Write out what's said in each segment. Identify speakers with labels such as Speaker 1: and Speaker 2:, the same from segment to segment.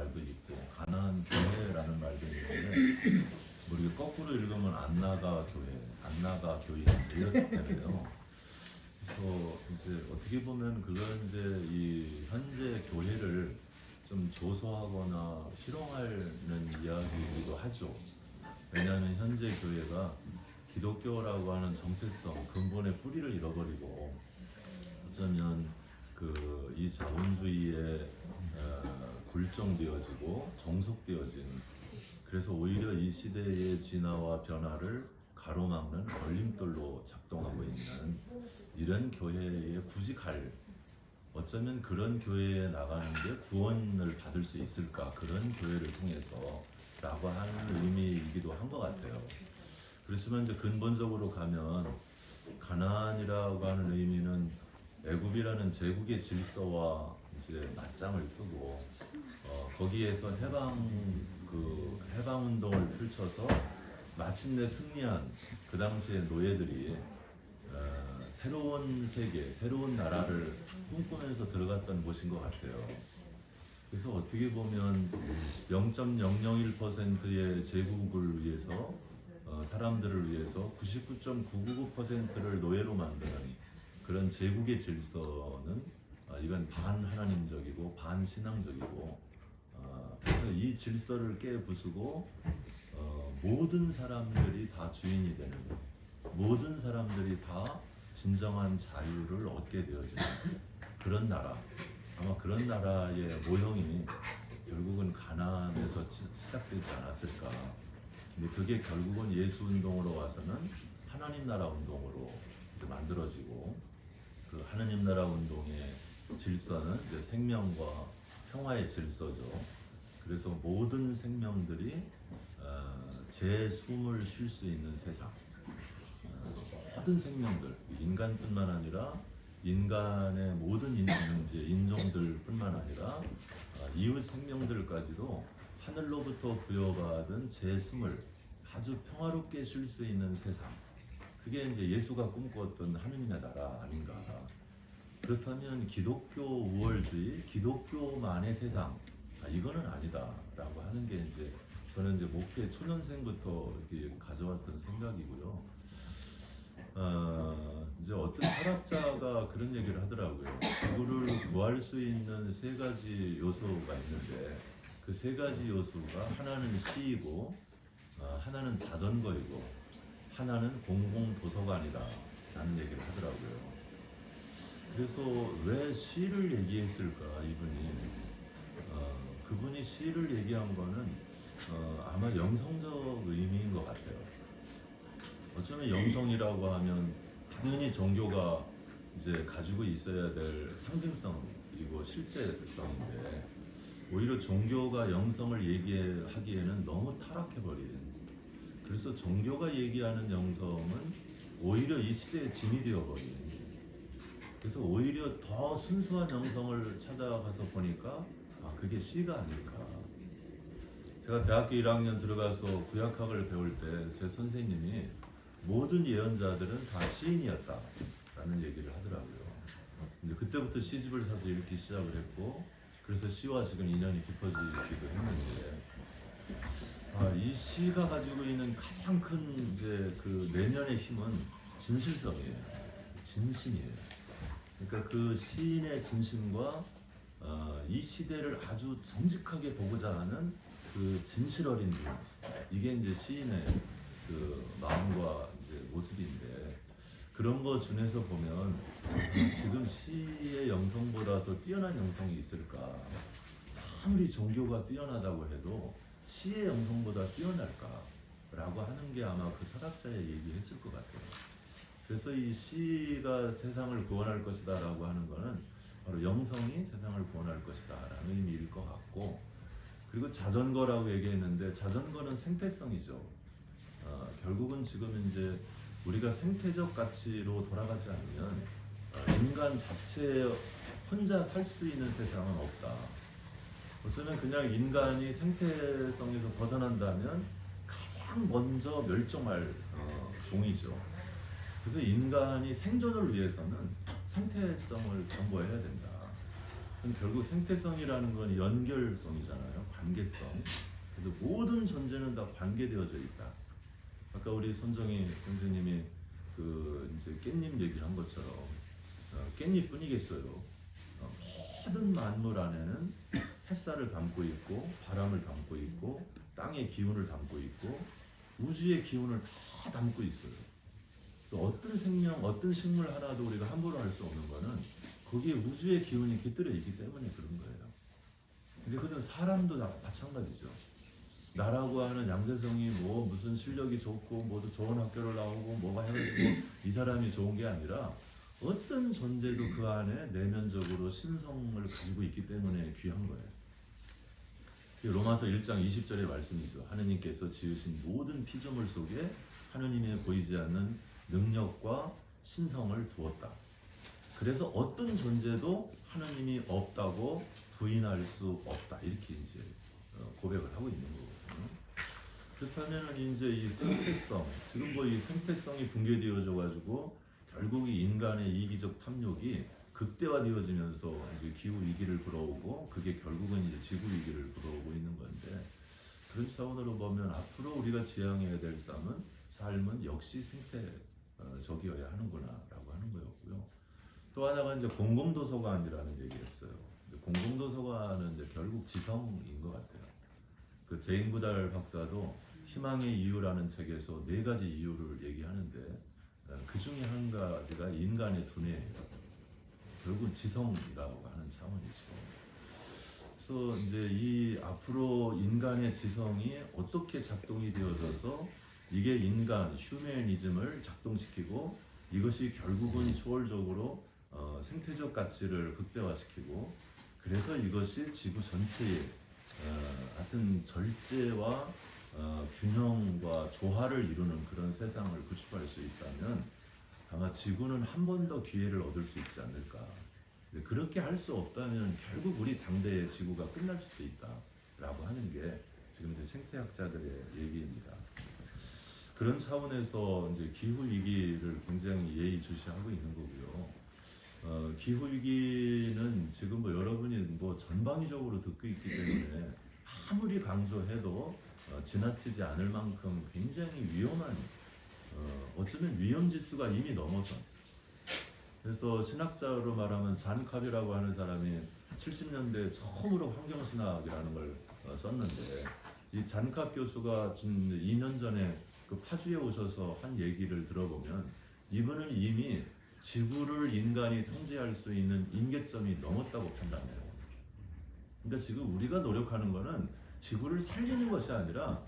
Speaker 1: 말도 있고 가나안 교회라는 말도 있는데 우리가 거꾸로 읽으면 안나가 교회, 안나가 교인 이렇게 되네요. 그래서 이제 어떻게 보면 그건 이제 이 현재 교회를 좀 조소하거나 희롱하는 이야기이기도 하죠. 왜냐하면 현재 교회가 기독교라고 하는 정체성, 근본의 뿌리를 잃어버리고 어쩌면 이 자본주의에 굴종되어지고 종속되어진, 그래서 오히려 이 시대의 진화와 변화를 가로막는 걸림돌로 작동하고 있는 이런 교회에 굳이 어쩌면 그런 교회에 나가는 게 구원을 받을 수 있을까, 그런 교회를 통해서 라고 하는 의미이기도 한 것 같아요. 그렇지만 이제 근본적으로 가면 가나안이라고 하는 의미는 애굽이라는 제국의 질서와 이제 맞짱을 뜨고 거기에서 해방 운동을 펼쳐서 마침내 승리한 그 당시의 노예들이 새로운 세계, 새로운 나라를 꿈꾸면서 들어갔던 곳인 것 같아요. 그래서 어떻게 보면 0.001%의 제국을 위해서 사람들을 위해서 99.999%를 노예로 만드는 그런 제국의 질서는 이건 반하나님적이고 반신앙적이고, 그래서 이 질서를 깨부수고 모든 사람들이 다 주인이 되는, 모든 사람들이 다 진정한 자유를 얻게 되어지는 그런 나라, 아마 그런 나라의 모형이 결국은 가나안에서 시작되지 않았을까. 근데 그게 결국은 예수 운동으로 와서는 하나님 나라 운동으로 이제 만들어지고, 그 하나님 나라 운동의 질서는 이제 생명과 평화의 질서죠. 그래서 모든 생명들이 제 숨을 쉴 수 있는 세상, 모든 생명들, 인간뿐만 아니라 인간의 모든 인종들뿐만 아니라 이웃 생명들까지도 하늘로부터 부여받은 제 숨을 아주 평화롭게 쉴 수 있는 세상, 그게 이제 예수가 꿈꾸었던 하느님의 나라 아닌가. 그렇다면 기독교 우월주의, 기독교만의 세상, 이거는 아니다라고 하는 게 이제 저는 이제 목회 초년생부터 이렇게 가져왔던 생각이고요. 이제 어떤 철학자가 그런 얘기를 하더라고요. 지구를 구할 수 있는 세 가지 요소가 있는데 그 세 가지 요소가 하나는 시이고, 하나는 자전거이고, 하나는 공공도서관이다 라는 얘기를 하더라고요. 그래서 왜 시를 얘기했을까 이분이? 그분이 시를 얘기한 거는 아마 영성적 의미인 것 같아요. 어쩌면 영성이라고 하면 당연히 종교가 이제 가지고 있어야 될 상징성이고 실제성인데, 오히려 종교가 영성을 얘기하기에는 너무 타락해버린, 그래서 종교가 얘기하는 영성은 오히려 이 시대에 진이 되어버린, 그래서 오히려 더 순수한 영성을 찾아가서 보니까 그게 시가 아닐까. 제가 대학교 1학년 들어가서 구약학을 배울 때 제 선생님이 모든 예언자들은 다 시인이었다라는 얘기를 하더라고요. 근데 그때부터 시집을 사서 읽기 시작을 했고, 그래서 시와 지금 인연이 깊어지기도 했는데, 이 시가 가지고 있는 가장 큰 이제 그 내면의 힘은 진실성이에요. 진심이에요. 그러니까 그 시인의 진심과 이 시대를 아주 정직하게 보고자 하는 그 진실 어린 눈, 이게 이제 시인의 그 마음과 이제 모습인데, 그런 거 중에서 보면 지금 시의 영성보다 더 뛰어난 영성이 있을까? 아무리 종교가 뛰어나다고 해도 시의 영성보다 뛰어날까? 라고 하는 게 아마 그 철학자의 얘기했을 것 같아요. 그래서 이 시가 세상을 구원할 것이다 라고 하는 거는 바로 영성이 세상을 구원할 것이다 라는 의미일 것 같고, 그리고 자전거라고 얘기했는데 자전거는 생태성이죠. 결국은 지금 이제 우리가 생태적 가치로 돌아가지 않으면 인간 자체 혼자 살 수 있는 세상은 없다. 어쩌면 그냥 인간이 생태성에서 벗어난다면 가장 먼저 멸종할 종이죠. 그래서 인간이 생존을 위해서는 생태성을 담보해야 된다. 그럼 결국 생태성이라는 건 연결성이잖아요. 관계성. 그래서 모든 존재는 다 관계되어져 있다. 아까 우리 손정희 선생님이 그 이제 깻잎 얘기한 것처럼 깻잎뿐이겠어요. 모든 만물 안에는 햇살을 담고 있고 바람을 담고 있고 땅의 기운을 담고 있고 우주의 기운을 다 담고 있어요. 어떤 생명, 어떤 식물 하나도 우리가 함부로 할 수 없는 거는 거기에 우주의 기운이 깃들어 있기 때문에 그런 거예요. 근데 그건 사람도 마찬가지죠. 나라고 하는 양세성이 뭐 무슨 실력이 좋고 뭐도 좋은 학교를 나오고 뭐가 해가지고 이 사람이 좋은 게 아니라 어떤 존재도 그 안에 내면적으로 신성을 가지고 있기 때문에 귀한 거예요. 로마서 1장 20절의 말씀이죠. 하느님께서 지으신 모든 피조물 속에 하느님의 보이지 않는 능력과 신성을 두었다. 그래서 어떤 존재도 하느님이 없다고 부인할 수 없다. 이렇게 이제 고백을 하고 있는 거거든요. 그렇다면 이제 이 생태성, 지금 뭐 이 생태성이 붕괴되어져 가지고 결국 이 인간의 이기적 탐욕이 극대화되어지면서 이제 기후 위기를 불어오고 그게 결국은 이제 지구 위기를 불어오고 있는 건데, 그런 차원으로 보면 앞으로 우리가 지향해야 될 삶은 역시 생태적이어야 하는구나라고 하는 거였고요. 또 하나가 이제 공공도서관이라는 얘기였어요. 공공도서관은 이제 결국 지성인 것 같아요. 그 제인 구달 박사도 희망의 이유라는 책에서 4가지 이유를 얘기하는데 그 중에 한 가지가 인간의 두뇌예요. 결국은 지성이라고 하는 차원이죠. 그래서 이제 이 앞으로 인간의 지성이 어떻게 작동이 되어져서 이게 인간 휴머니즘을 작동시키고 이것이 결국은 초월적으로 생태적 가치를 극대화시키고 그래서 이것이 지구 전체의 하여튼 절제와 균형과 조화를 이루는 그런 세상을 구축할 수 있다면 아마 지구는 한 번 더 기회를 얻을 수 있지 않을까. 그렇게 할 수 없다면 결국 우리 당대의 지구가 끝날 수도 있다라고 하는 게 지금 이제 생태학자들의 얘기입니다. 그런 차원에서 이제 기후 위기를 굉장히 예의주시하고 있는 거고요. 기후 위기는 지금 뭐 여러분이 뭐 전방위적으로 듣고 있기 때문에 아무리 강조해도 지나치지 않을 만큼 굉장히 위험한 어쩌면 위험지수가 이미 넘어선. 그래서 신학자로 말하면 잔 카비라고 하는 사람이 70년대 처음으로 환경신학이라는 걸 썼는데 이 잔캅 교수가 지금 2년 전에 그 파주에 오셔서 한 얘기를 들어보면 이분은 이미 지구를 인간이 통제할 수 있는 임계점이 넘었다고 판단해요. 근데 지금 우리가 노력하는 거는 지구를 살리는 것이 아니라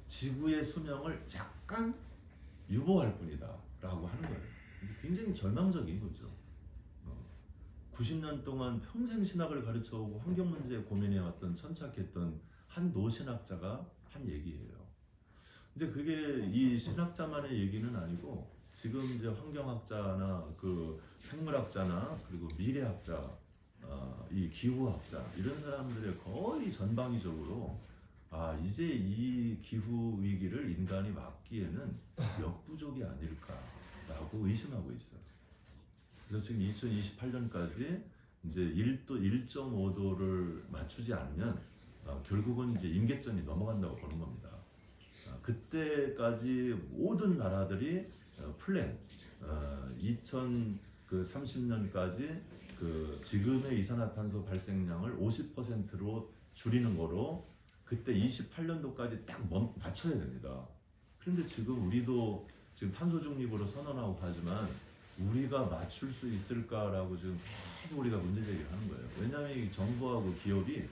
Speaker 1: 지구의 수명을 약간 유보할 뿐이다 라고 하는 거예요. 굉장히 절망적인 거죠. 90년 동안 평생 신학을 가르쳐오고 환경 문제에 고민해왔던 천착했던 한 노신학자가 한 얘기예요. 이제 그게 이 신학자만의 얘기는 아니고 지금 이제 환경학자나 그 생물학자나 그리고 미래학자, 이 기후학자 이런 사람들의 거의 전방위적으로 이제 이 기후 위기를 인간이 막기에는 역부족이 아닐까라고 의심하고 있어요. 그래서 지금 2028년까지 이제 1.5도를 맞추지 않으면 결국은 이제 임계점이 넘어간다고 보는 겁니다. 그때까지 모든 나라들이 플랜 2030년까지 그 지금의 이산화탄소 발생량을 50%로 줄이는 거로 그때 28년도까지 딱 맞춰야 됩니다. 그런데 지금 우리도 지금 탄소 중립으로 선언하고 하지만 우리가 맞출 수 있을까라고 지금 계속 우리가 문제 제기를 하는 거예요. 왜냐하면 이 정부하고 기업이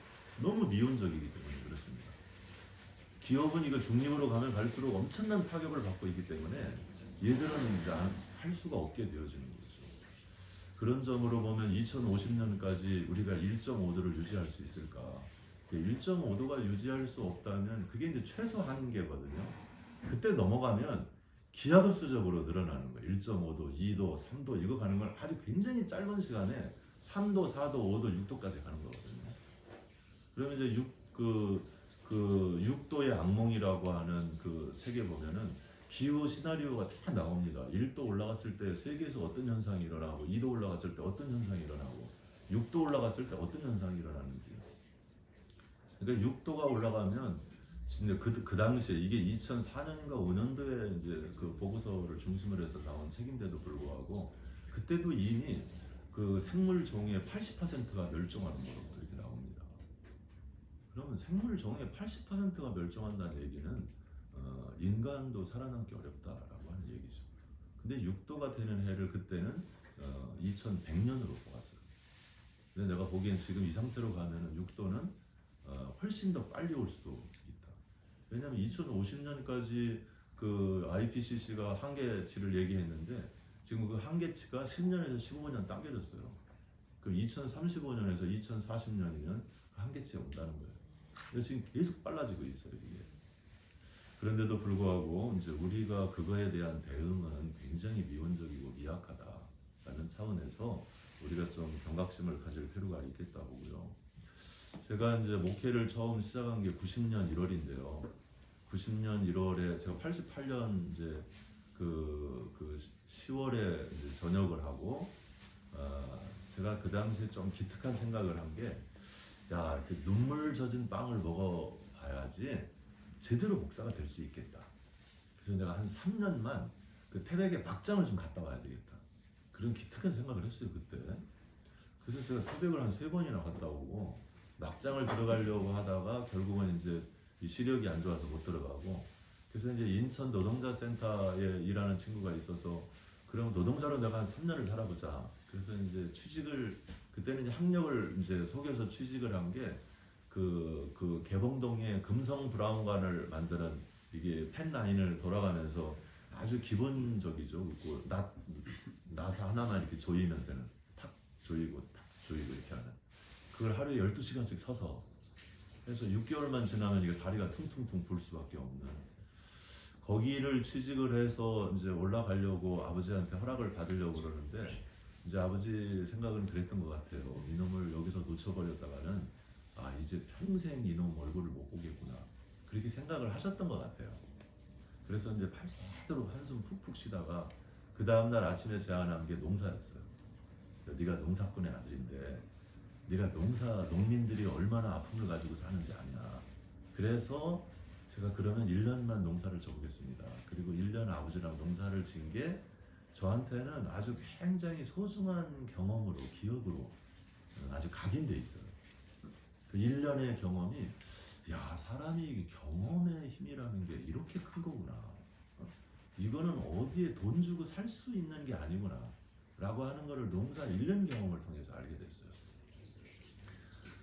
Speaker 1: 너무 미온적이기 때문에 그렇습니다. 기업은 이거 중립으로 가면 갈수록 엄청난 타격을 받고 있기 때문에 얘들은 이제 할 수가 없게 되어지는 거죠. 그런 점으로 보면 2050년까지 우리가 1.5도를 유지할 수 있을까? 1.5도가 유지할 수 없다면 그게 이제 최소 한계거든요. 그때 넘어가면 기하급수적으로 늘어나는 거예요. 1.5도, 2도, 3도 이거 가는 걸 아주 굉장히 짧은 시간에 3도, 4도, 5도, 6도까지 가는 거거든요. 그러면 이제 6도의 악몽이라고 하는 그 책에 보면은 기후 시나리오가 다 나옵니다. 1도 올라갔을 때 세계에서 어떤 현상이 일어나고 2도 올라갔을 때 어떤 현상이 일어나고 6도 올라갔을 때 어떤 현상이 일어나는지. 그러니까 6도가 올라가면 진짜 그 당시에 이게 2004년인가 5년도에 이제 그 보고서를 중심으로 해서 나온 책인데도 불구하고 그때도 이미 그 생물 종의 80%가 멸종하는 거로 이렇게 나옵니다. 그러면 생물 종의 80%가 멸종한다는 얘기는 인간도 살아남기 어렵다라고 하는 얘기죠. 근데 6도가 되는 해를 그때는 2100년으로 뽑았어요. 근데 내가 보기엔 지금 이 상태로 가면은 6도는 훨씬 더 빨리 올 수도 있다. 왜냐하면 2050년까지 그 IPCC가 한계치를 얘기했는데 지금 그 한계치가 10년에서 15년 당겨졌어요. 그럼 2035년에서 2040년이면 그 한계치에 온다는 거예요. 근데 지금 계속 빨라지고 있어요, 이게. 그런데도 불구하고 이제 우리가 그거에 대한 대응은 굉장히 미온적이고 미약하다라는 차원에서 우리가 좀 경각심을 가질 필요가 있겠다 보고요. 제가 이제 목회를 처음 시작한 게 90년 1월인데요. 90년 1월에 제가 88년 이제 그 10월에 이제 전역을 하고 제가 그 당시에 좀 기특한 생각을 한 게 야, 이렇게 눈물 젖은 빵을 먹어봐야지 제대로 목사가 될 수 있겠다. 그래서 내가 한 3년만 그 태백에 막장을 좀 갔다 와야 되겠다. 그런 기특한 생각을 했어요 그때. 그래서 제가 태백을 한 3번이나 갔다 오고 막장을 들어가려고 하다가 결국은 이제 이 시력이 안 좋아서 못 들어가고 그래서 이제 인천 노동자 센터에 일하는 친구가 있어서 그럼 노동자로 내가 한 3년을 살아보자. 그래서 이제 취직을 그때는 이제 학력을 이제 속여서 취직을 한 게 그 개봉동에 금성 브라운관을 만드는 이게 펜라인을 돌아가면서 아주 기본적이죠. 그 나사 하나만 이렇게 조이면 되는 탁 조이고 탁 조이고 이렇게 하는 그걸 하루에 12시간씩 서서 해서 6개월만 지나면 이게 다리가 퉁퉁퉁 불 수밖에 없는 거기를 취직을 해서 이제 올라가려고 아버지한테 허락을 받으려고 그러는데 이제 아버지 생각은 그랬던 것 같아요. 이놈을 여기서 놓쳐버렸다가는 아 이제 평생 이놈 얼굴을 못 보겠구나 그렇게 생각을 하셨던 것 같아요. 그래서 이제 밤새도록 한숨 푹푹 쉬다가 그 다음날 아침에 제안한 게 농사였어요. 네가 농사꾼의 아들인데 네가 농민들이 얼마나 아픔을 가지고 사는지 아냐. 그래서 제가 그러면 1년만 농사를 져보겠습니다. 그리고 1년 아버지랑 농사를 진 게 저한테는 아주 굉장히 소중한 경험으로 기억으로 아주 각인돼 있어요. 그 1년의 경험이 야 사람이 경험의 힘이라는 게 이렇게 큰 거구나. 이거는 어디에 돈 주고 살 수 있는 게 아니구나 라고 하는 거를 농사 1년 경험을 통해서 알게 됐어요.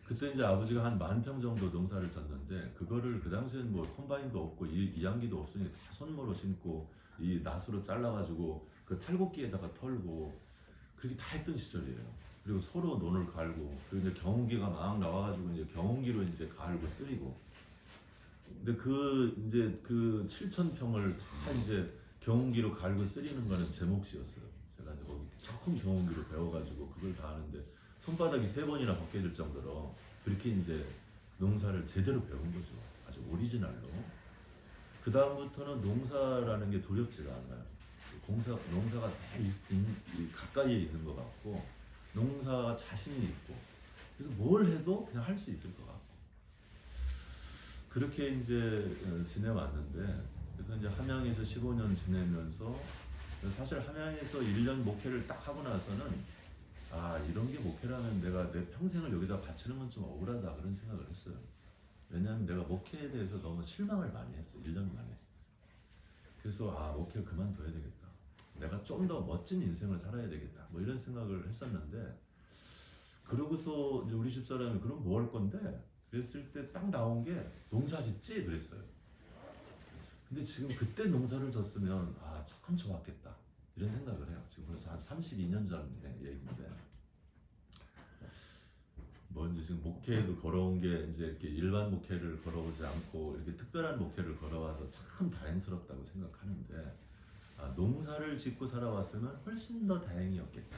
Speaker 1: 그때 이제 아버지가 한 10,000평 정도 농사를 졌는데 그거를 그 당시엔 뭐 컴바인도 없고 이장기도 없으니 다 손모로 심고 이 낫으로 잘라가지고 그 탈곡기에다가 털고 그렇게 다 했던 시절이에요. 그리고 서로 논을 갈고 그리고 이제 경운기가 막 나와가지고 이제 경운기로 이제 갈고 쓰리고 근데 이제 그 7,000평을 다 이제 경운기로 갈고 쓰리는 거는 제 몫이었어요. 제가 이제 거기 처음 경운기로 배워가지고 그걸 다 하는데 손바닥이 3번이나 벗겨질 정도로 그렇게 이제 농사를 제대로 배운 거죠. 아주 오리지널로. 그 다음부터는 농사라는 게 두렵지가 않아요. 농사가 다 가까이에 있는 것 같고 농사 자신이 있고 그래서 뭘 해도 그냥 할 수 있을 것 같고 그렇게 이제 지내왔는데 그래서 이제 함양에서 15년 지내면서 사실 함양에서 1년 목회를 딱 하고 나서는 아 이런 게 목회라면 내가 내 평생을 여기다 바치는 건 좀 억울하다 그런 생각을 했어요. 왜냐하면 내가 목회에 대해서 너무 실망을 많이 했어 1년 만에. 그래서 아 목회 그만둬야 되겠다. 내가 좀 더 멋진 인생을 살아야 되겠다. 뭐 이런 생각을 했었는데 그러고서 이제 우리 집사람이 그럼 뭐 할 건데? 그랬을 때 딱 나온 게 농사 짓지 그랬어요. 근데 지금 그때 농사를 졌으면 아 참 좋았겠다 이런 생각을 해요. 지금 벌써 한 32년 전의 얘기인데 뭐 이제 지금 목회도 걸어온 게 이제 이렇게 일반 목회를 걸어오지 않고 이렇게 특별한 목회를 걸어와서 참 다행스럽다고 생각하는데 아, 농사를 짓고 살아왔으면 훨씬 더 다행이었겠다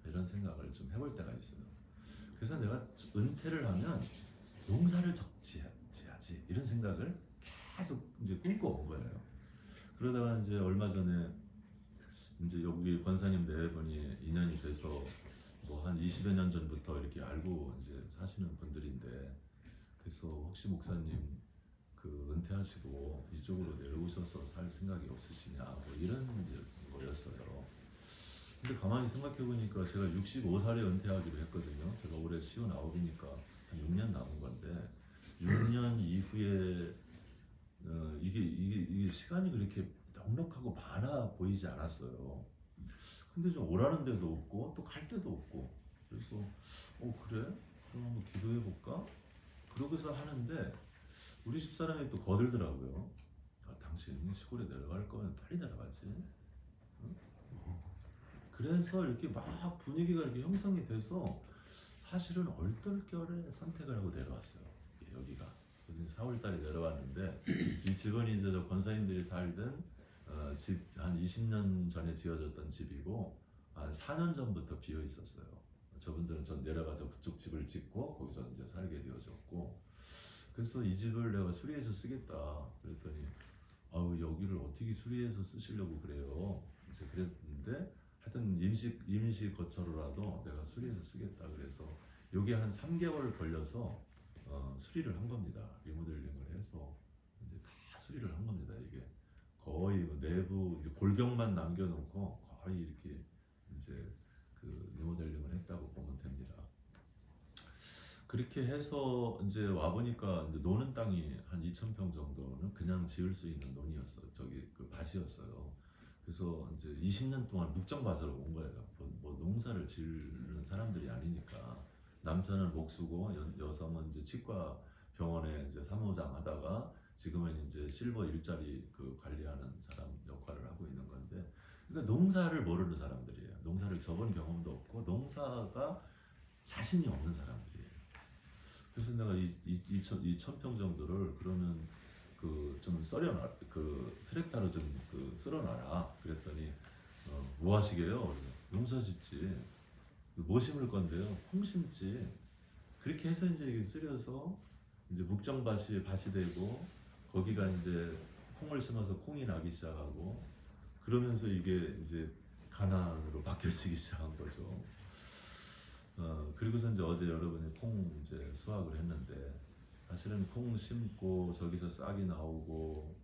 Speaker 1: 이런 생각을 좀 해볼 때가 있어요. 그래서 내가 은퇴를 하면 농사를 지어야지 이런 생각을 계속 이제 꿈꿔온 거예요. 그러다가 이제 얼마 전에 이제 여기 권사님 4분이 인연이 돼서 뭐 한 20여 년 전부터 이렇게 알고 이제 사시는 분들인데, 그래서 혹시 목사님 그 은퇴하시고 이쪽으로 내려오셔서 살 생각이 없으시냐 뭐 이런 이제 거였어요. 근데 가만히 생각해 보니까 제가 65살에 은퇴하기로 했거든요. 제가 올해 59이니까 한 6년 남은 건데 6년 이후에 이게 시간이 그렇게 넉넉하고 많아 보이지 않았어요. 근데 좀 오라는 데도 없고 또 갈 데도 없고, 그래서 그래? 그럼 한번 기도해 볼까? 그러고서 하는데 우리 집사람이 또 거들더라고요. 당신 시골에 내려갈 거면 빨리 내려가지. 응? 그래서 이렇게 막 분위기가 이렇게 형성이 돼서 사실은 얼떨결에 선택을 하고 내려왔어요. 여기가. 여기 4월달에 내려왔는데 이 집은 이제 저 권사님들이 살던 집 한 20년 전에 지어졌던 집이고 한 4년 전부터 비어 있었어요. 저분들은 전 내려가서 그쪽 집을 짓고 거기서 이제 살게 되어졌고, 그래서 이 집을 내가 수리해서 쓰겠다 그랬더니 아우 여기를 어떻게 수리해서 쓰시려고 그래요. 이제 그랬는데 하여튼 임시 거처로라도 내가 수리해서 쓰겠다 그래서 요게 한 3개월 걸려서 수리를 한 겁니다. 리모델링을 해서 이제 다 수리를 한 겁니다. 이게 거의 뭐 내부 이제 골격만 남겨놓고 거의 이렇게 이제 그 리모델링을 했다고 보면 됩니다. 그렇게 해서 이제 와 보니까 이제 노는 땅이 한 2,000평 정도는 그냥 지을 수 있는 논이었어요. 저기 그 밭이었어요. 그래서 이제 20년 동안 묵정밭으로 온 거예요. 뭐 농사를 지르는 사람들이 아니니까 남편은 목수고 여성은 이제 치과 병원에 이제 사무장 하다가 지금은 이제 실버 일자리 그 관리하는 사람 역할을 하고 있는 건데, 그러니까 농사를 모르는 사람들이에요. 농사를 접은 경험도 없고 농사가 자신이 없는 사람들이에요. 그래서 내가 이 2,000평 정도를 그러면 그 좀 썰어놔, 그 트랙터로 좀 그 쓸어놔라. 그랬더니 뭐 하시게요? 농사 짓지. 뭐 심을 건데요? 콩 심지. 그렇게 해서 이제 이게 쓰려서 이제 밭이 되고 거기가 이제 콩을 심어서 콩이 나기 시작하고 그러면서 이게 이제 가난으로 바뀌어지기 시작한 거죠. 그리고서 이제 어제 여러분이 콩 이제 수확을 했는데 사실은 콩 심고 저기서 싹이 나오고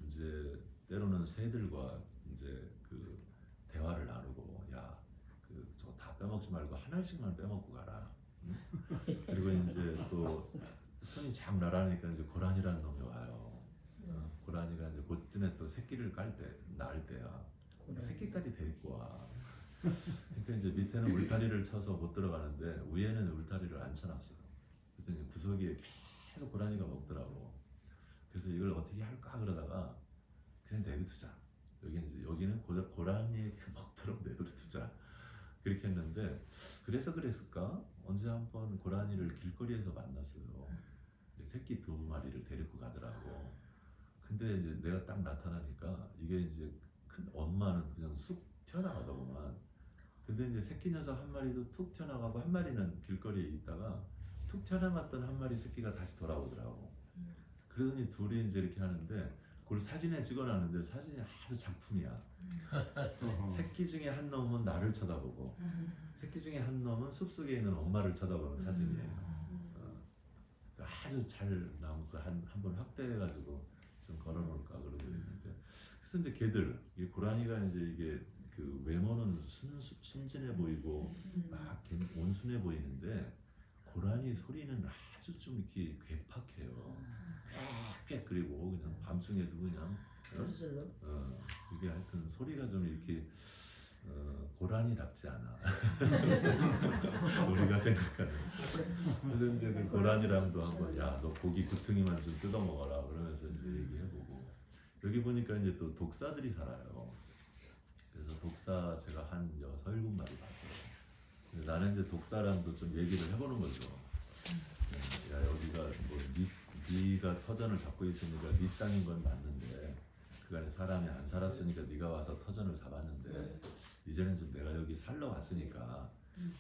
Speaker 1: 이제 때로는 새들과 이제 그 대화를 나누고 야 그 저거 다 빼먹지 말고 하나씩만 빼먹고 가라. 응? 그리고 이제 또 손이 작 나라니까 이제 고라니라는 놈이 와요. 고라니가 이제 곧전에 또 새끼를 낳을 때야. 새끼까지 데리고 와. 그러니까 이제 밑에는 울타리를 쳐서 못 들어가는데 위에는 울타리를 안 쳐놨어요. 그랬더니 구석이에 계속 고라니가 먹더라고. 그래서 이걸 어떻게 할까 그러다가 그냥 내버려두자. 여기는 고라니 먹도록 내버려두자. 그렇게 했는데 그래서 그랬을까? 언제 한번 고라니를 길거리에서 만났어요. 이제 새끼 2마리를 데리고 가더라고. 근데 이제 내가 딱 나타나니까 이게 이제 큰 엄마는 그냥 쑥 튀어나가더구만. 근데 이제 새끼 녀석 한 마리도 툭 튀어나가고 한 마리는 길거리에 있다가 툭 튀어나갔던 한 마리 새끼가 다시 돌아오더라고. 그러더니 둘이 이제 이렇게 하는데 그걸 사진에 찍어놨는데 사진이 아주 작품이야. 새끼 중에 한 놈은 나를 쳐다보고 새끼 중에 한 놈은 숲속에 있는 엄마를 쳐다보는 사진이에요. 아주 잘 나온 거 한번 확대해가지고 좀 걸어놓을까 그러고 있는데, 그래서 이제 걔들 고라니가 이제 이게 그 외모는 순진해 보이고 막 온순해 보이는데 고라니 소리는 아주 좀 이렇게 괴팍해요. 꽥꽥 그리고 그냥 밤중에도 그냥 이게 하여튼 소리가 좀 이렇게 고라니답지 않아. 우리가 생각하는. 그래서 이제 그 고라니랑도 한번 야 너 고기 구퉁이만 좀 뜯어 먹어라 그러면서 이제 얘기해보고, 여기 보니까 이제 또 독사들이 살아요. 그래서 독사 제가 한 6, 7마리 봤어요. 나는 이제 독사랑도 좀 얘기를 해보는 거죠. 야 여기가 뭐 네가 터전을 잡고 있으니까 네 땅인 건 맞는데 그간에 사람이 안 살았으니까 네가 와서 터전을 잡았는데 이제는 좀 내가 여기 살러 왔으니까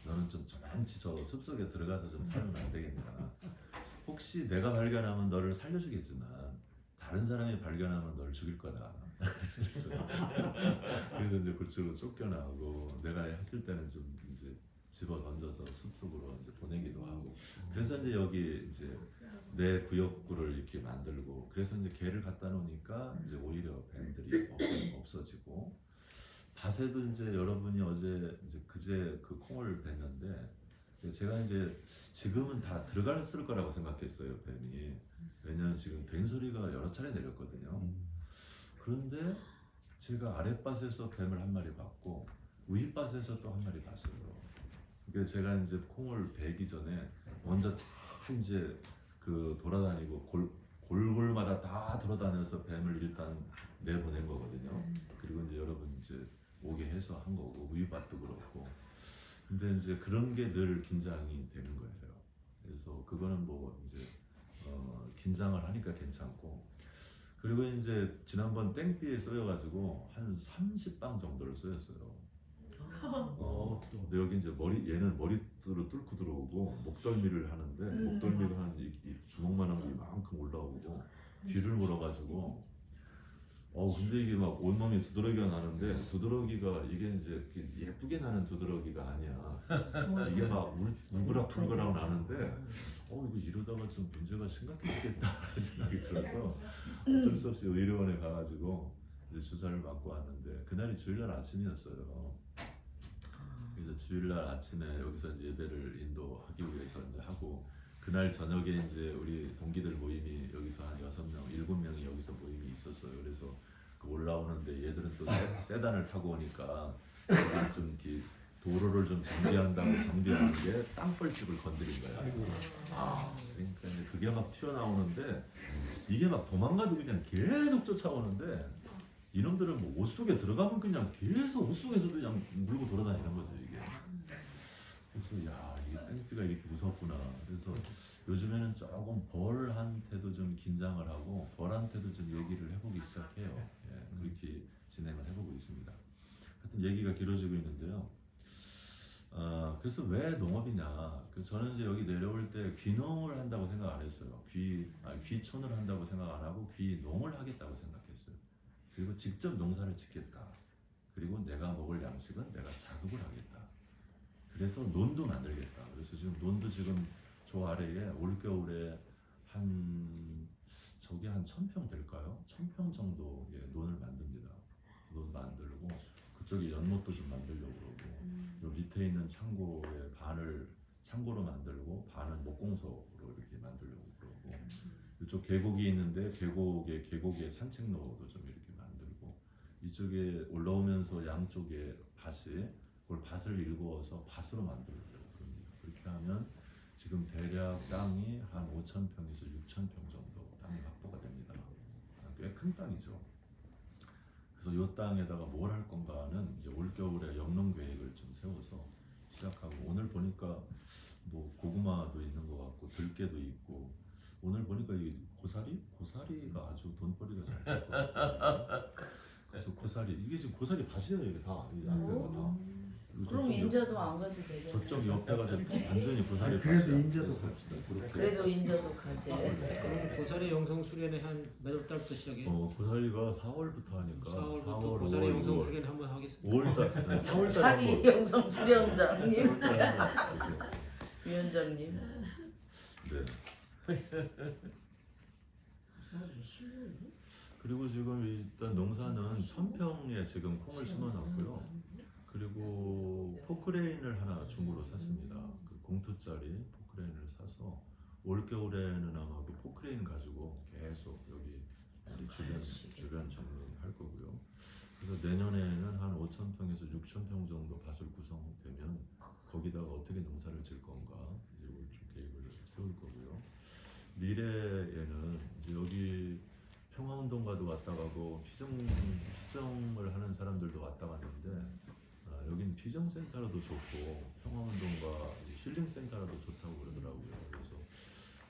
Speaker 1: 너는 좀 저만치 저 숲속에 들어가서 좀 살면 안 되겠냐. 혹시 내가 발견하면 너를 살려주겠지만 다른 사람이 발견하면 너를 죽일 거다. 그래서 이제 그쪽으로 쫓겨나고 내가 했을 때는 좀 이제 집어 던져서 숲속으로 이제 보내기도 하고. 그래서 이제 여기 이제 내 구역구를 이렇게 만들고, 그래서 이제 개를 갖다 놓으니까 이제 오히려 뱀들이 없어지고. 밭에도 이제 여러분이 어제 이제 그제 그 콩을 뱄는데, 제가 이제 지금은 다 들어갔을 거라고 생각했어요, 뱀이. 왜냐면 지금 된 소리가 여러 차례 내렸거든요. 그런데 제가 아랫밭에서 뱀을 한 마리 봤고 윗밭에서 또 한 마리 봤어요. 그러니까 제가 이제 콩을 베기 전에 먼저 다 이제 그 돌아다니고 골골마다 다 돌아다녀서 뱀을 일단 내보낸 거거든요. 그리고 이제 여러분 이제 오게 해서 한 거고, 윗밭도 그렇고. 근데 이제 그런 게 늘 긴장이 되는 거예요. 그래서 그거는 뭐 이제 긴장을 하니까 괜찮고. 그리고 이제 지난번 땡비에 쏘여가지고 한 30방 정도를 쏘였어요. 근데 여기 이제 얘는 머리로 뚫고 들어오고 목덜미를 하는데, 목덜미가 한 이 주먹만한 게 이만큼 올라오고 뒤를 물어가지고, 근데 이게 막 온몸에 두드러기가 나는데, 두드러기가 이게 이제 예쁘게 나는 두드러기가 아니야. 이게 막 울그락불그락 나는데, 이거 이러다가 좀 문제가 심각해지겠다 생각이 들어서 어쩔 수 없이 의료원에 가가지고 이제 주사를 맞고 왔는데, 그날이 주일날 아침이었어요. 그래서 주일날 아침에 여기서 이제 예배를 인도하기 위해서 이제 하고, 그날 저녁에 이제 우리 동기들 모임이 여기서 한 6명, 7명이 여기서 모임이 있었어요. 그래서 그 올라오는데 얘들은 또 세단을 타고 오니까 좀 이렇게 도로를 좀 정비한다고 정비하는 게 땅벌집을 건드린 거야. 그러니까 이제 그게 막 튀어나오는데, 이게 막 도망가도 그냥 계속 쫓아오는데, 이놈들은 뭐 옷 속에 들어가면 그냥 계속 옷 속에서도 그냥 물고 돌아다니는 거죠, 이게. 그래서 야, 이게 땡피가 이렇게 무섭구나. 그래서 요즘에는 조금 벌한테도 좀 긴장을 하고 벌한테도 좀 얘기를 해보기 시작해요. 그렇게 진행을 해보고 있습니다. 하여튼 얘기가 길어지고 있는데요. 그래서 왜 농업이냐? 저는 이제 여기 내려올 때 귀농을 한다고 생각 안 했어요. 귀촌을 한다고 생각 안 하고 귀농을 하겠다고 생각했어요. 그리고 직접 농사를 짓겠다. 그리고 내가 먹을 양식은 내가 자급을 하겠다. 그래서 논도 만들겠다. 그래서 지금 논도 지금 저 아래에 올겨울에 저게 한 1000평 될까요? 1000평 정도의 논을 만듭니다. 논 만들고 그쪽에 연못도 좀 만들려고 그러고, 요 밑에 있는 창고에 반을 창고로 만들고 반은 목공소로 이렇게 만들려고 그러고, 이쪽 계곡이 있는데 계곡에 산책로도 좀 이렇게 만들고, 이쪽에 올라오면서 양쪽에 그걸 밭을 일구어서 밭으로 만들려고 그럽니다. 그렇게 하면 지금 대략 땅이 한 5,000평에서 6,000평 정도 땅이 확보가 됩니다. 꽤 큰 땅이죠. 그래서 이 땅에다가 뭘 할 건가는 이제 올겨울에 영농 계획을 좀 세워서 시작하고, 오늘 보니까 뭐 고구마도 있는 것 같고 들깨도 있고, 오늘 보니까 이 고사리가 아주 돈벌이가 잘 될 것 같아요. 그래서 고사리, 이게 지금 고사리 밭이에요. 이게 다 이 앞에가 다.
Speaker 2: 그럼 인저도 안 가도 되겠네.
Speaker 1: 저쪽 옆에가 완전히 고사리
Speaker 3: 그래도
Speaker 1: 밭이야.
Speaker 3: 인제도
Speaker 1: 그래서
Speaker 3: 갑시다.
Speaker 1: 그렇게.
Speaker 2: 그래도 인저도 가지.
Speaker 4: 고사리 영성 수련회 한 몇 월달부터 시작해?
Speaker 1: 고사리가 4월부터 하니까
Speaker 4: 4월부터
Speaker 1: 4월,
Speaker 4: 고사리
Speaker 1: 5월,
Speaker 4: 영성
Speaker 1: 6월,
Speaker 4: 수련회 한번 하겠습니다.
Speaker 1: 5월달, 4월달
Speaker 2: 자기 영성 수련장님,
Speaker 1: 그래서
Speaker 2: 위원장님.
Speaker 1: 네. 그리고 지금 일단 농사는 1000평에 지금 콩을 심어놨고요. 그리고 포크레인을 하나 중고로 샀습니다. 그 공투짜리 포크레인을 사서 올겨울에는 아마 그 포크레인 가지고 계속 여기 주변 정리할 거고요. 그래서 내년에는 한 5,000평에서 6,000평 정도 밭을 구성되면 거기다가 어떻게 농사를 질 건가 이제 좀 계획을 세울 거고요. 미래에는 이제 여기 평화운동가도 왔다 가고 피정을 하는 사람들도 왔다 갔는데, 여기는 피정센터라도 좋고 평화운동가 힐링센터라도 좋다고 그러더라고요. 그래서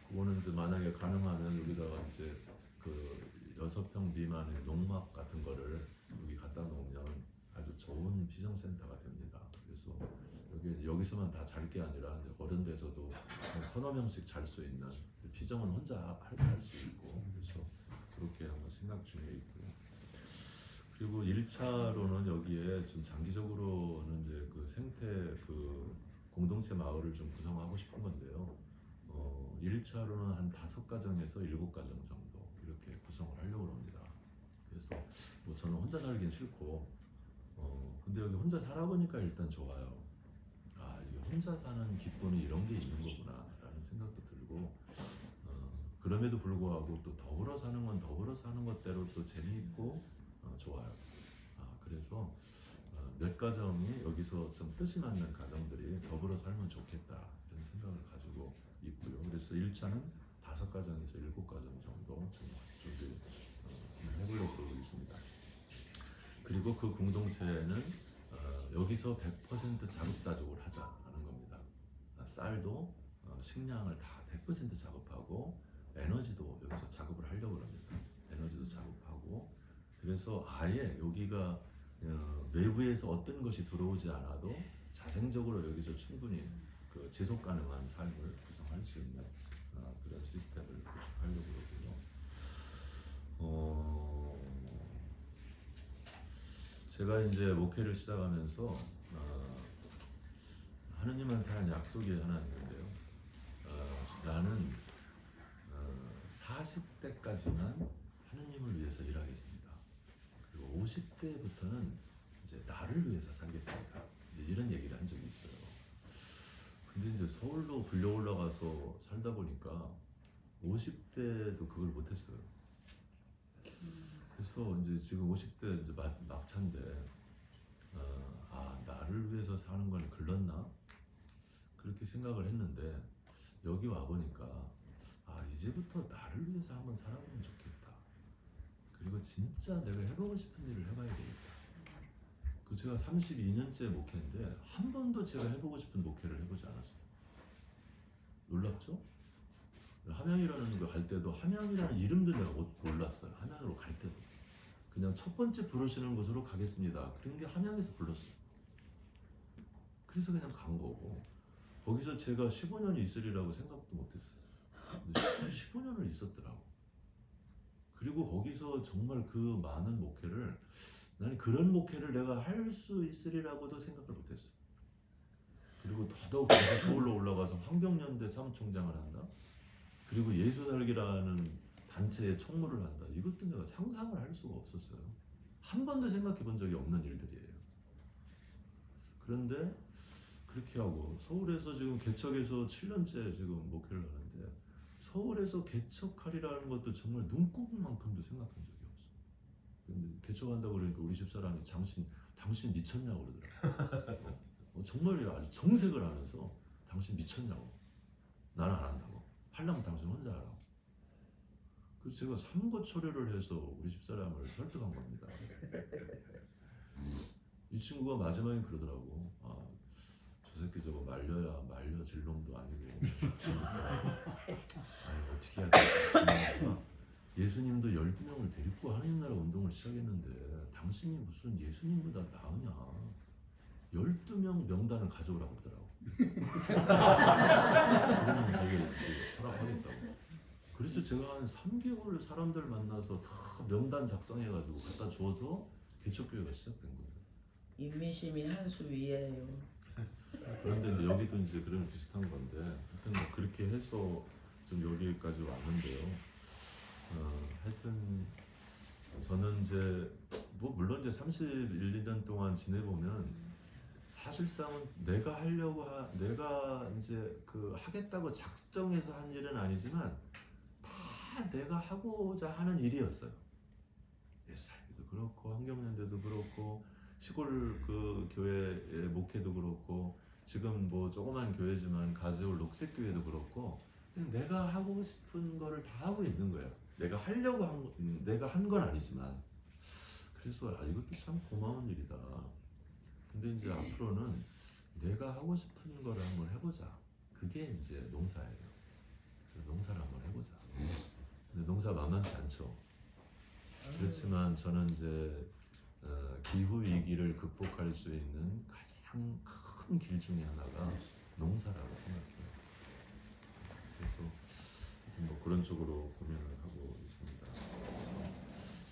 Speaker 1: 그거는 이제 만약에 가능하면 여기다가 이제 그 6평 미만의 농막 같은 거를 여기 갖다 놓으면 아주 좋은 피정센터가 됩니다. 그래서 여기서만 다 잘 게 아니라 이제 어른 돼서도 한 서너 명씩 잘 수 있는, 피정은 혼자 할 수 있고, 그래서 그렇게 한번 생각 중에 있고요. 그리고 1차로는 여기에 좀 장기적으로는 이제 그 생태 그 공동체 마을을 좀 구성하고 싶은 건데요. 1차로는 한 5가정에서 7가정 정도 이렇게 구성을 하려고 합니다. 그래서 뭐 저는 혼자 살긴 싫고, 근데 여기 혼자 살아보니까 일단 좋아요. 아, 이게 혼자 사는 기쁨이 이런 게 있는 거구나라는 생각도 들고, 그럼에도 불구하고 또 더불어 사는 건 더불어 사는 것대로 또 재미있고 좋아요. 그래서 몇 가정이 여기서 좀 뜻이 맞는 가정들이 더불어 살면 좋겠다 이런 생각을 가지고 있고요. 그래서 1차는 5가정에서 7가정 정도 준비 해보려고 그러고 있습니다. 그리고 그 공동체는 여기서 100% 자급자족을 하자는 겁니다. 쌀도 식량을 다 100% 작업하고 에너지도 여기서 작업을 하려고 합니다. 에너지도 작업하고, 그래서 아예 여기가 외부에서 어떤 것이 들어오지 않아도 자생적으로 여기서 충분히 그 지속 가능한 삶을 구성할 수 있는 그런 시스템을 구축하려고 그러고요. 제가 이제 목회를 시작하면서 하느님한테 한 약속이 하나 있는데요. 나는 40대까지만 하느님을 위해서 일하겠습니다. 그리고 50대부터는 이제 나를 위해서 살겠습니다. 이제 이런 얘기를 한 적이 있어요. 근데 이제 서울로 불려 올라가서 살다 보니까 50대도 그걸 못했어요. 그래서 이제 지금 50대 이제 막차인데, 나를 위해서 사는 건 글렀나? 그렇게 생각을 했는데, 여기 와 보니까 이제부터 나를 위해서 한번 살아보면 좋겠다. 그리고 진짜 내가 해보고 싶은 일을 해봐야 되겠다. 그 제가 32년째 목회인데 한 번도 제가 해보고 싶은 목회를 해보지 않았어요. 놀랍죠? 함양이라는 거 갈 때도 함양이라는 이름도 내가 몰랐어요. 함양으로 갈 때도 그냥 첫 번째 부르시는 곳으로 가겠습니다. 그런 게 함양에서 불렀어요. 그래서 그냥 간 거고, 거기서 제가 15년이 있으리라고 생각도 못했어요. 근데 15년을 있었더라고. 그리고 거기서 정말 그 많은 목회를, 나는 그런 목회를 내가 할 수 있으리라고도 생각을 못했어요. 그리고 더더욱 내가 서울로 올라가서 환경연대 사무총장을 한다. 그리고 예수살기라는 단체에 총무를 한다. 이것도 내가 상상을 할 수가 없었어요. 한 번도 생각해 본 적이 없는 일들이에요. 그런데 그렇게 하고 서울에서 지금 개척해서 7년째 지금 목회를 하는데, 서울에서 개척하리라는 것도 정말 눈꼽만큼도 생각한 적이 없어. 근데 개척한다고 그러니까 우리 집사람이 당신 미쳤냐고 그러더라고요. 정말 아주 정색을 하면서 당신 미쳤냐고, 나는 안 한다고, 하려면 당신 혼자 하라고. 그래서 제가 삼고초려를 해서 우리 집사람을 설득한 겁니다. 이 친구가 마지막에 그러더라고. 저 새끼 저거 말려 질 놈도 아니고 어떻게 해야 돼? 예수님도 12명을 데리고 하나님 나라 운동을 시작했는데 당신이 무슨 예수님보다 나으냐? 12명 명단을 가져오라고 그러더라고. 그러면 자기가 허락하겠다고. 그래서 제가 한 3개월 사람들 만나서 다 명단 작성해가지고 갖다 줘서 개척교회가 시작된 거예요.
Speaker 2: 인미심이 한 수 위에요.
Speaker 1: 그런데 이제 여기도 이제 그런 비슷한 건데, 하여튼 뭐 그렇게 해서 좀 여기까지 왔는데요. 하여튼 저는 이제 뭐 물론 이제 31, 2년 동안 지내보면 사실상은 내가 내가 이제 그 하겠다고 작정해서 한 일은 아니지만 다 내가 하고자 하는 일이었어요. 예수살기도 그렇고 환경연대도 그렇고 시골 그 교회의 목회도 그렇고 지금 뭐 조그만 교회지만 가세올 녹색교회도 그렇고, 그냥 내가 하고 싶은 거를 다 하고 있는 거예요. 내가 한 건 아니지만. 그래서 이것도 참 고마운 일이다. 근데 이제 앞으로는 내가 하고 싶은 거를 한번 해보자. 그게 이제 농사예요. 농사를 한번 해보자. 근데 농사 만만치 않죠. 그렇지만 저는 이제 기후 위기를 극복할 수 있는 가장 큰 길 중에 하나가 농사라고 생각해요. 그래서 뭐 그런 쪽으로 고민을 하고 있습니다.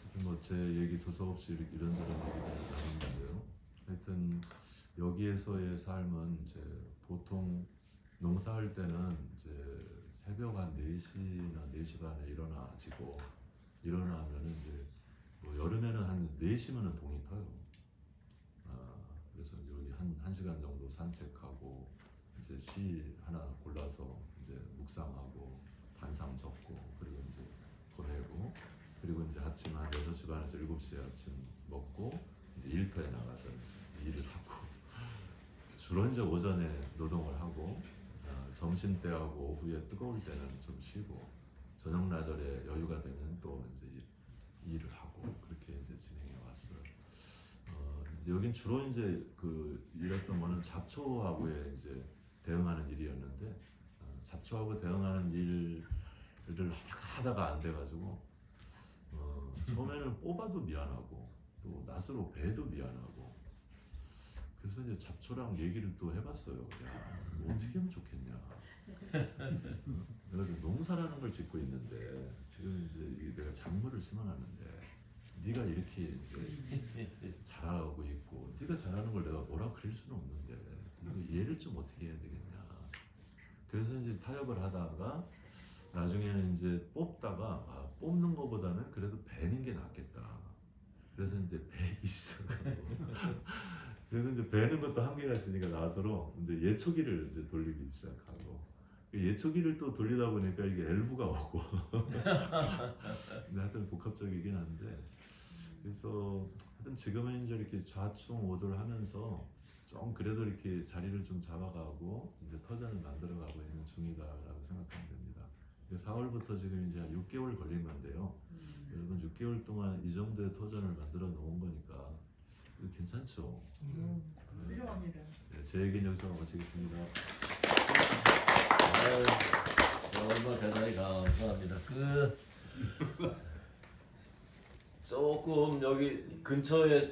Speaker 1: 그래서 뭐 제 얘기 두서없이 이런저런 얘기를 나누는데요. 하여튼 여기에서의 삶은 이제 보통 농사할 때는 이제 새벽 한 4시나 4시 반에 일어나지고 일어나면은 이제 뭐 여름에는 한 4시면은 동이 터요. 그래서 이제 우리 한 시간 정도 산책하고 이제 씨 하나 골라서 이제 묵상하고 단상 적고 그리고 이제 보내고 그리고 이제 아침 한 6시 반에서 7시에 아침 먹고 이제 일터에 나가서 이제 일을 하고 주로 이제 오전에 노동을 하고 점심 때하고 오후에 뜨거울 때는 좀 쉬고 저녁 나절에 여유가 되면 또 이제 일을 하고 그렇게 이제 진행해 왔어요. 여긴 주로 이제 그 일했던 거는 잡초하고에 이제 대응하는 일이었는데 잡초하고 대응하는 일을 하다가 안 돼가지고 처음에는 뽑아도 미안하고 또 낫으로 베도 미안하고 그래서 이제 잡초랑 얘기를 또 해봤어요. 야, 뭐 어떻게 하면 좋겠냐. 내가 지금 농사라는 걸 짓고 있는데 지금 이제 내가 작물을 심어놨는데 네가 이렇게 이제 잘하고 있고 네가 잘하는 걸 내가 뭐라 그릴 수는 없는데 이거 얘를 좀 어떻게 해야 되겠냐. 그래서 이제 타협을 하다가 나중에는 이제 뽑다가 뽑는 거보다는 그래도 베는 게 낫겠다. 그래서 이제 베기 시작하고 그래서 이제 베는 것도 한계가 있으니까 나서로 이제 예초기를 이제 돌리기 시작하고 예초기를 또 돌리다 보니까 이게 엘부가 오고 근데 하여튼 복합적이긴 한데 그래서 하여튼 지금은 이제 이렇게 좌충우돌 하면서 좀 그래도 이렇게 자리를 좀 잡아가고 이제 터전을 만들어가고 있는 중이다라고 생각하면 됩니다. 4월부터 지금 이제 한 6개월 걸린 건데요. 여러분 6개월 동안 이 정도의 터전을 만들어 놓은 거니까 이거 괜찮죠?
Speaker 2: 훌륭합니다.
Speaker 1: 네, 제 얘기는 여기서 마치겠습니다.
Speaker 3: 정말 대단히 감사합니다. 조금 여기 근처에